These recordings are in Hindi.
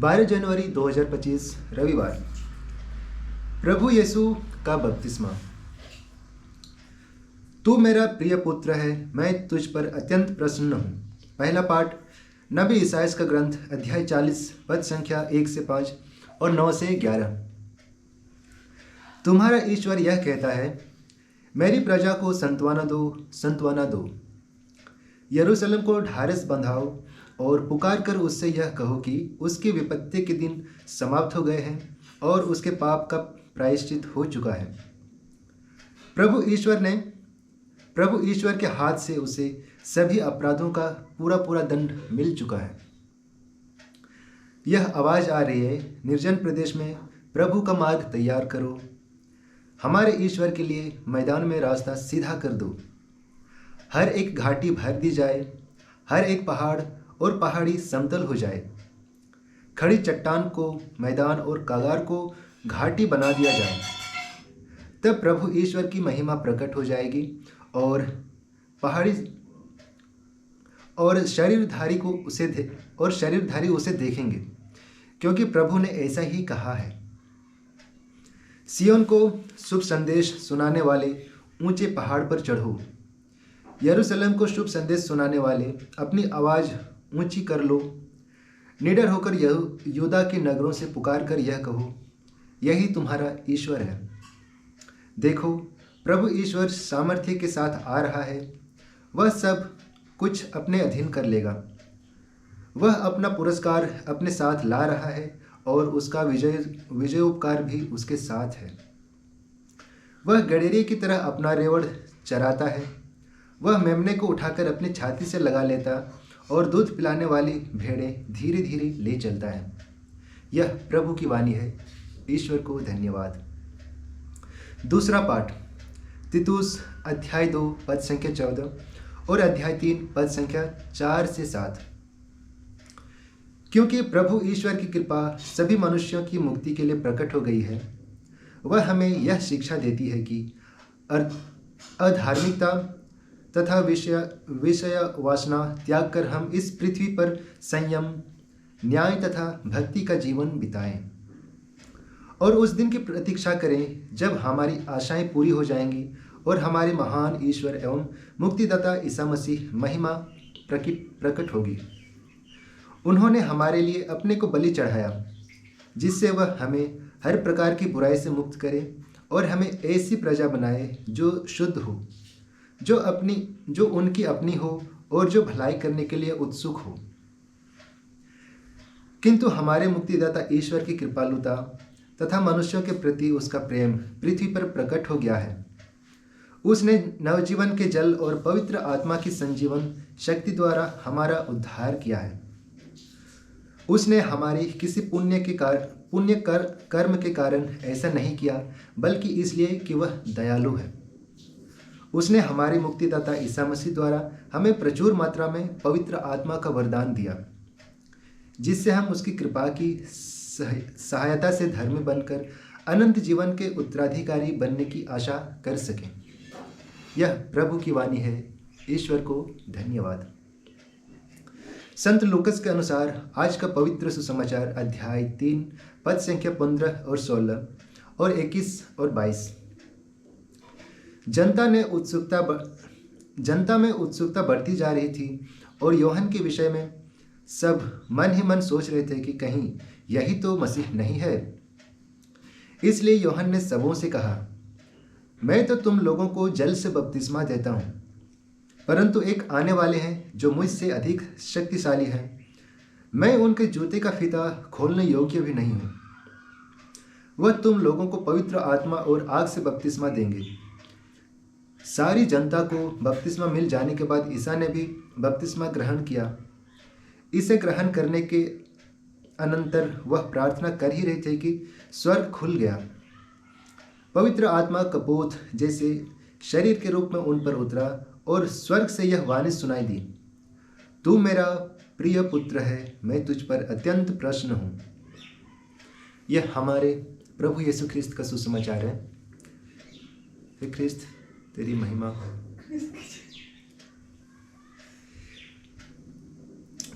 12 जनवरी 2025 रविवार। प्रभु यीशु का बपतिस्मा। तू मेरा प्रिय पुत्र है, मैं तुझ पर अत्यंत प्रसन्न हूँ। पहला पाठ नबी ईसायास का ग्रंथ अध्याय 40 पद संख्या 1 से 5 और 9 से 11। तुम्हारा ईश्वर यह कहता है, मेरी प्रजा को संत्वना दो, संत्वना दो। यरूशलेम को ढारस बंधाओ और पुकार कर उससे यह कहो कि उसकी विपत्ति के दिन समाप्त हो गए हैं और उसके पाप का प्रायश्चित हो चुका है। प्रभु ईश्वर के हाथ से उसे सभी अपराधों का पूरा दंड मिल चुका है। यह आवाज आ रही है, निर्जन प्रदेश में प्रभु का मार्ग तैयार करो, हमारे ईश्वर के लिए मैदान में रास्ता सीधा कर दो। हर एक घाटी भर दी जाए, हर एक पहाड़ और पहाड़ी समतल हो जाए। खड़ी चट्टान को मैदान और कागार को घाटी बना दिया जाए। तब प्रभु ईश्वर की महिमा प्रकट हो जाएगी और पहाड़ी और शरीरधारी उसे देखेंगे, क्योंकि प्रभु ने ऐसा ही कहा है। सिय्योन को शुभ संदेश सुनाने वाले ऊंचे पहाड़ पर चढ़ो, यरूशलेम को शुभ संदेश सुनाने वाले अपनी आवाज़ ऊंची कर लो। निडर होकर यहूदा के नगरों से पुकार कर यह कहो, यही तुम्हारा ईश्वर है। देखो, प्रभु ईश्वर सामर्थ्य के साथ आ रहा है, वह सब कुछ अपने अधीन कर लेगा। वह अपना पुरस्कार अपने साथ ला रहा है और उसका विजयोपकार भी उसके साथ है। वह गडेरिये की तरह अपना रेवड़ चराता है, वह मेमने को उठाकर अपनी छाती से लगा लेता और दूध पिलाने वाली भेड़ें धीरे धीरे ले चलता है। यह प्रभु की वाणी है। ईश्वर को धन्यवाद। दूसरा पाठ तीतुस अध्याय 2 पद संख्या 14 और अध्याय 3 पद संख्या 4 से 7। क्योंकि प्रभु ईश्वर की कृपा सभी मनुष्यों की मुक्ति के लिए प्रकट हो गई है, वह हमें यह शिक्षा देती है कि अधार्मिकता तथा विषय वासना त्याग कर हम इस पृथ्वी पर संयम, न्याय तथा भक्ति का जीवन बिताएं और उस दिन की प्रतीक्षा करें जब हमारी आशाएं पूरी हो जाएंगी और हमारे महान ईश्वर एवं मुक्तिदाता ईसा मसीह महिमा प्रकट होगी। उन्होंने हमारे लिए अपने को बलि चढ़ाया, जिससे वह हमें हर प्रकार की बुराई से मुक्त करे और हमें ऐसी प्रजा बनाए जो शुद्ध हो, जो उनकी अपनी हो और जो भलाई करने के लिए उत्सुक हो। किंतु हमारे मुक्तिदाता ईश्वर की कृपालुता तथा मनुष्यों के प्रति उसका प्रेम पृथ्वी पर प्रकट हो गया है। उसने नवजीवन के जल और पवित्र आत्मा की संजीवन शक्ति द्वारा हमारा उद्धार किया है। उसने हमारी किसी पुण्य कर्म के कारण ऐसा नहीं किया, बल्कि इसलिए कि वह दयालु है। उसने हमारे मुक्तिदाता ईसा मसीह द्वारा हमें प्रचुर मात्रा में पवित्र आत्मा का वरदान दिया, जिससे हम उसकी कृपा की सहायता से धर्मी बनकर अनंत जीवन के उत्तराधिकारी बनने की आशा कर सकें। यह प्रभु की वाणी है। ईश्वर को धन्यवाद। संत लूकस के अनुसार आज का पवित्र सुसमाचार अध्याय 3 पद संख्या 15 और 16 और 21 और 22। जनता में उत्सुकता बढ़ती जा रही थी और यूहन्ना के विषय में सब मन ही मन सोच रहे थे कि कहीं यही तो मसीह नहीं है। इसलिए यूहन्ना ने सबों से कहा, मैं तो तुम लोगों को जल से बपतिस्मा देता हूँ, परंतु एक आने वाले हैं जो मुझसे अधिक शक्तिशाली हैं। मैं उनके जूते का फीता खोलने योग्य भी नहीं हूँ। वह तुम लोगों को पवित्र आत्मा और आग से बपतिस्मा देंगे। सारी जनता को बपतिस्मा मिल जाने के बाद ईसा ने भी बपतिस्मा ग्रहण किया। इसे ग्रहण करने के अनंतर वह प्रार्थना कर ही रहे थे कि स्वर्ग खुल गया। पवित्र आत्मा कपोत जैसे शरीर के रूप में उन पर उतरा और स्वर्ग से यह वाणी सुनाई दी, तू मेरा प्रिय पुत्र है, मैं तुझ पर अत्यंत प्रसन्न हूँ। यह हमारे प्रभु यीशु ख्रिस्त का सुसमाचार है। हे ख्रिस्त, तेरी महिमा हो।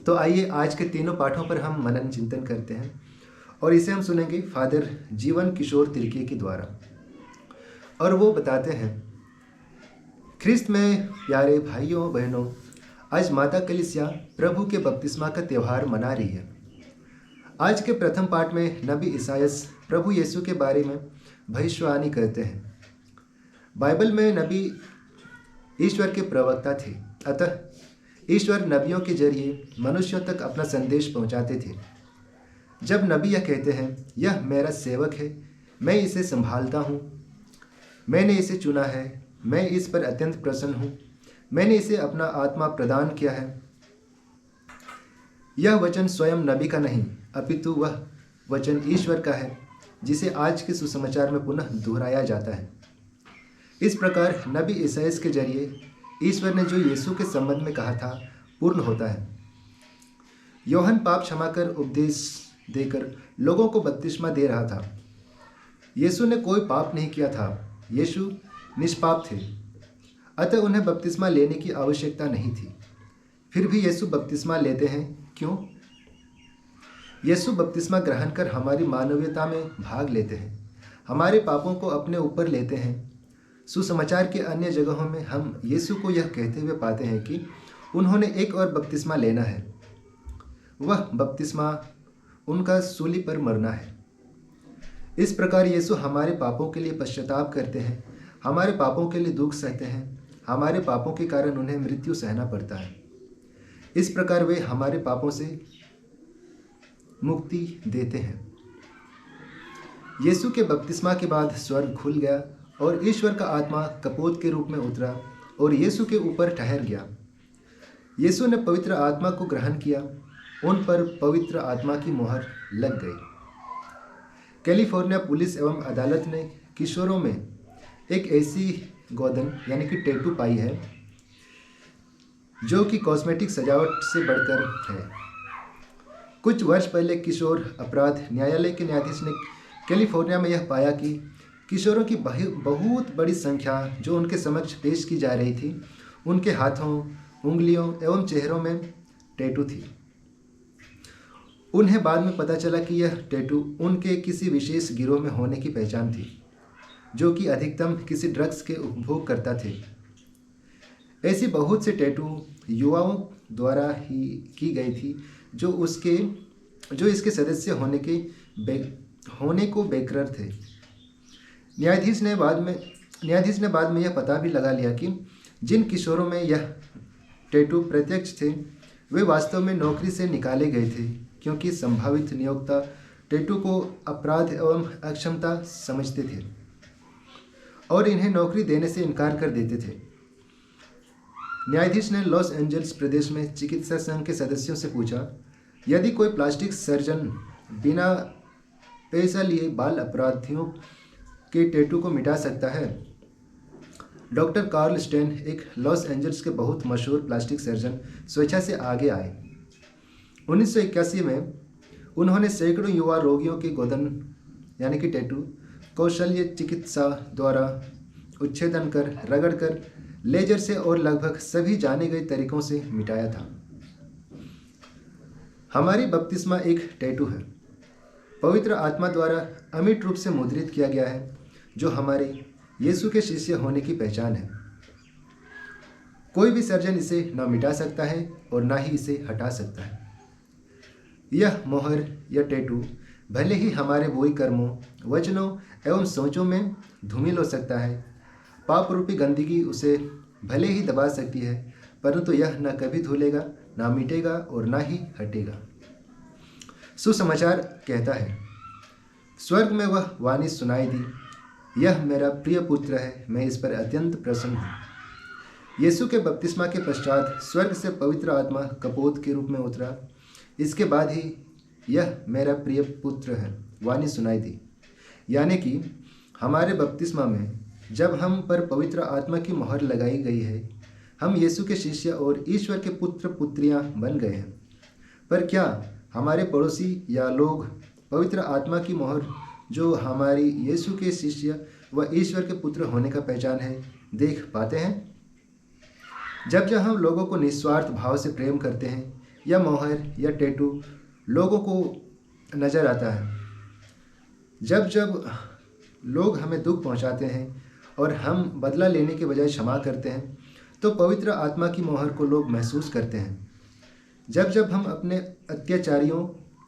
तो आइए आज के तीनों पाठों पर हम मनन चिंतन करते हैं और इसे हम सुनेंगे फादर जीवन किशोर तिर्की के द्वारा। और वो बताते हैं, ख्रिस्त में प्यारे भाइयों बहनों, आज माता कलीसिया प्रभु के बपतिस्मा का त्यौहार मना रही है। आज के प्रथम पाठ में नबी ईसायास प्रभु यीशु के बारे में भविष्यवाणी करते हैं। बाइबल में नबी ईश्वर के प्रवक्ता थे, अतः ईश्वर नबियों के जरिए मनुष्यों तक अपना संदेश पहुंचाते थे। जब नबी यह कहते हैं, यह मेरा सेवक है, मैं इसे संभालता हूँ, मैंने इसे चुना है, मैं इस पर अत्यंत प्रसन्न हूँ, मैंने इसे अपना आत्मा प्रदान किया है, यह वचन स्वयं नबी का नहीं अपितु वह वचन ईश्वर का है, जिसे आज के सुसमाचार में पुनः दोहराया जाता है। इस प्रकार नबी ईसायास के जरिए ईश्वर ने जो यीशु के संबंध में कहा था पूर्ण होता है। योहन पाप क्षमा कर उपदेश देकर लोगों को बपतिस्मा दे रहा था। यीशु ने कोई पाप नहीं किया था, यीशु निष्पाप थे, अतः उन्हें बपतिस्मा लेने की आवश्यकता नहीं थी। फिर भी यीशु बपतिस्मा लेते हैं, क्यों? यीशु बपतिस्मा ग्रहण कर हमारी मानवीयता में भाग लेते हैं, हमारे पापों को अपने ऊपर लेते हैं। सुसमाचार के अन्य जगहों में हम यीशु को यह कहते हुए पाते हैं कि उन्होंने एक और बपतिस्मा लेना है। वह बपतिस्मा उनका सूली पर मरना है। इस प्रकार यीशु हमारे पापों के लिए पश्चाताप करते हैं, हमारे पापों के लिए दुख सहते हैं, हमारे पापों के कारण उन्हें मृत्यु सहना पड़ता है। इस प्रकार वे हमारे पापों से मुक्ति देते हैं। यीशु के बपतिस्मा के बाद स्वर्ग खुल गया और ईश्वर का आत्मा कपोत के रूप में उतरा और यीशु के ऊपर ठहर गया। यीशु ने पवित्र आत्मा को ग्रहण किया, उन पर पवित्र आत्मा की मोहर लग गई। कैलिफोर्निया पुलिस एवं अदालत ने किशोरों में एक ऐसी गोदन यानी कि टैटू पाई है जो कि कॉस्मेटिक सजावट से बढ़कर है। कुछ वर्ष पहले किशोर अपराध न्यायालय के न्यायाधीश ने कैलिफोर्निया में यह पाया कि किशोरों की बहुत बड़ी संख्या जो उनके समक्ष पेश की जा रही थी, उनके हाथों, उंगलियों एवं चेहरों में टैटू थी। उन्हें बाद में पता चला कि यह टैटू उनके किसी विशेष गिरोह में होने की पहचान थी, जो कि अधिकतम किसी ड्रग्स के उपभोग करता थे। ऐसी बहुत से टैटू युवाओं द्वारा ही की गई थी जो इसके सदस्य होने को बेकरार थे। न्यायाधीश ने बाद में यह पता भी लगा लिया कि जिन किशोरों में यह टैटू प्रत्यक्ष थे, वे वास्तव में नौकरी से निकाले गए थे, क्योंकि संभावित नियोक्ता टैटू को अपराध एवं अक्षमता समझते थे और इन्हें नौकरी देने से इनकार कर देते थे। न्यायाधीश ने लॉस एंजल्स प्रदेश में चिकित्सा संघ के सदस्यों से पूछा, यदि कोई प्लास्टिक सर्जन बिना पैसा लिए बाल अपराधियों के टैटू को मिटा सकता है? डॉक्टर कार्ल स्टेन, एक लॉस एंजल्स के बहुत मशहूर प्लास्टिक सर्जन, स्वेच्छा से आगे आए। 1981 में उन्होंने सैकड़ों युवा रोगियों के गोदन यानी कि टैटू कौशल्य चिकित्सा द्वारा उच्छेदन कर, रगड़कर, लेजर से और लगभग सभी जाने गए तरीकों से मिटाया था। हमारी बपतिस्मा एक टैटू है, पवित्र आत्मा द्वारा अमिट रूप से मुद्रित किया गया है, जो हमारे यीशु के शिष्य होने की पहचान है। कोई भी सर्जन इसे न मिटा सकता है और न ही इसे हटा सकता है। यह मोहर या टैटू भले ही हमारे बुरे कर्मों, वचनों एवं सोचों में धूमिल हो सकता है, पाप रूपी गंदगी उसे भले ही दबा सकती है, परंतु यह न कभी धुलेगा, न मिटेगा और न ही हटेगा। सुसमाचार कहता है, स्वर्ग में वह वाणी सुनाई दी, यह मेरा प्रिय पुत्र है, मैं इस पर अत्यंत प्रसन्न हूँ। यीशु के बपतिस्मा के पश्चात स्वर्ग से पवित्र आत्मा कपोत के रूप में उतरा। इसके बाद ही यह मेरा प्रिय पुत्र है वाणी सुनाई दी, यानी कि हमारे बपतिस्मा में जब हम पर पवित्र आत्मा की मोहर लगाई गई है, हम यीशु के शिष्य और ईश्वर के पुत्र पुत्रियां बन गए हैं। पर क्या हमारे पड़ोसी या लोग पवित्र आत्मा की मोहर जो हमारी यीशु के शिष्य व ईश्वर के पुत्र होने का पहचान है देख पाते हैं? जब हम लोगों को निस्वार्थ भाव से प्रेम करते हैं, या मोहर या टैटू लोगों को नज़र आता है। जब जब लोग हमें दुख पहुंचाते हैं और हम बदला लेने के बजाय क्षमा करते हैं तो पवित्र आत्मा की मोहर को लोग महसूस करते हैं। जब जब हम अपने अत्याचारियों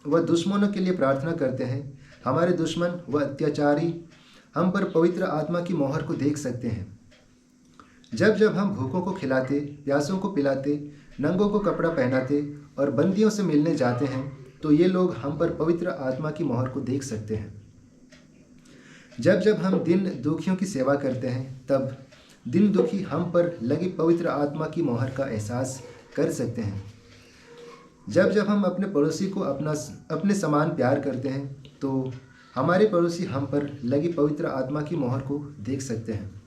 व दुश्मनों के लिए प्रार्थना करते हैं, हमारे दुश्मन व अत्याचारी हम पर पवित्र आत्मा की मोहर को देख सकते हैं। जब जब हम भूखों को खिलाते, प्यासों को पिलाते, नंगों को कपड़ा पहनाते और बंदियों से मिलने जाते हैं तो ये लोग हम पर पवित्र आत्मा की मोहर को देख सकते हैं। जब जब हम दिन दुखियों की सेवा करते हैं तब दिन दुखी हम पर लगी पवित्र आत्मा की मोहर का एहसास कर सकते हैं। जब जब हम अपने पड़ोसी को अपने समान प्यार करते हैं तो हमारे पड़ोसी हम पर लगी पवित्र आत्मा की मोहर को देख सकते हैं।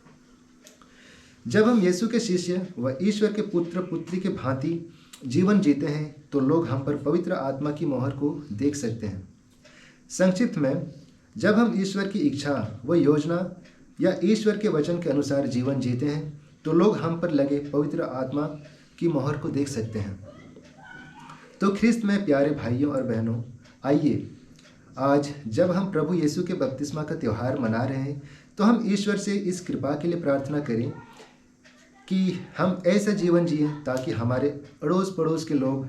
जब हम यीशु के शिष्य व ईश्वर के पुत्र पुत्री के भांति जीवन जीते हैं तो लोग हम पर पवित्र आत्मा की मोहर को देख सकते हैं। संक्षिप्त में, जब हम ईश्वर की इच्छा व योजना या ईश्वर के वचन के अनुसार जीवन जीते हैं तो लोग हम पर लगे पवित्र आत्मा की मोहर को देख सकते हैं। तो ख्रिस्त में प्यारे भाइयों और बहनों, आइए आज जब हम प्रभु यीशु के बपतिस्मा का त्यौहार मना रहे हैं तो हम ईश्वर से इस कृपा के लिए प्रार्थना करें कि हम ऐसा जीवन जिएं ताकि हमारे अड़ोस पड़ोस के लोग,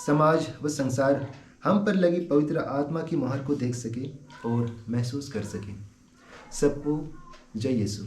समाज व संसार हम पर लगी पवित्र आत्मा की मोहर को देख सके और महसूस कर सकें। सबको जय यीशु।